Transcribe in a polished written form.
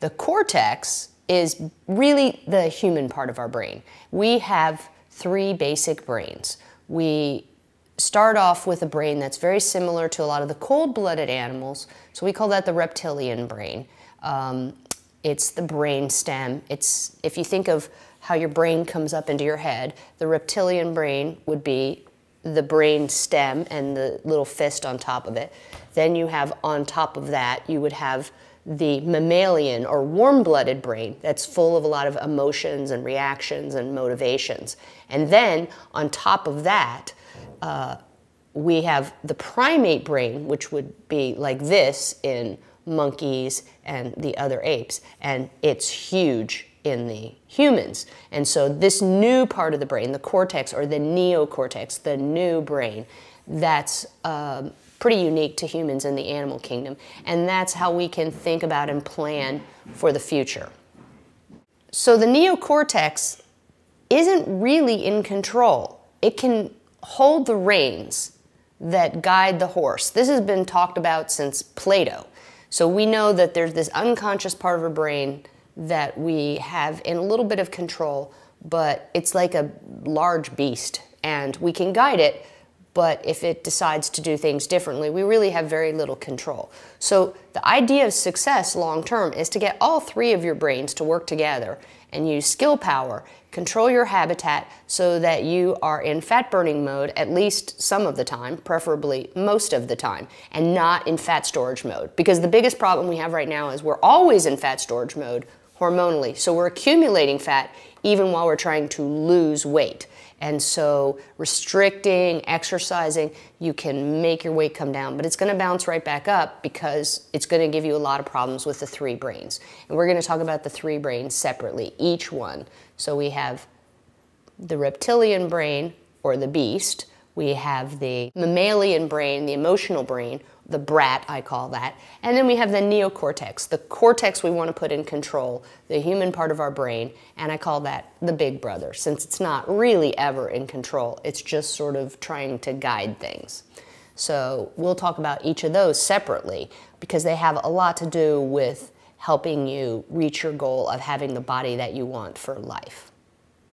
The cortex is really the human part of our brain. We have three basic brains. We start off with a brain that's very similar to a lot of the cold-blooded animals, so we call that the reptilian brain. It's the brain stem. If you think of how your brain comes up into your head, the reptilian brain would be the brain stem and the little fist on top of it. Then you have on top of that, you would have the mammalian or warm-blooded brain that's full of a lot of emotions and reactions and motivations. And then on top of that, we have the primate brain, which would be like this in monkeys and the other apes, and it's huge in the humans. And so this new part of the brain, the cortex or the neocortex, the new brain, that's pretty unique to humans in the animal kingdom, and that's how we can think about and plan for the future. So the neocortex isn't really in control. It can hold the reins that guide the horse. This has been talked about since Plato. So we know that there's this unconscious part of our brain that we have in a little bit of control, but it's like a large beast, and we can guide it, but if it decides to do things differently, we really have very little control. So the idea of success long-term is to get all three of your brains to work together and use skill power, control your habitat so that you are in fat burning mode at least some of the time, preferably most of the time, and not in fat storage mode. Because the biggest problem we have right now is we're always in fat storage mode hormonally. So we're accumulating fat even while we're trying to lose weight. And so restricting, exercising, you can make your weight come down, but it's going to bounce right back up because it's going to give you a lot of problems with the three brains. And we're going to talk about the three brains separately, each one. So we have the reptilian brain, or the beast. We have the mammalian brain, the emotional brain, the brat, I call that. And then we have the neocortex, the cortex we want to put in control, the human part of our brain, and I call that the big brother, since it's not really ever in control. It's just sort of trying to guide things. So we'll talk about each of those separately because they have a lot to do with helping you reach your goal of having the body that you want for life.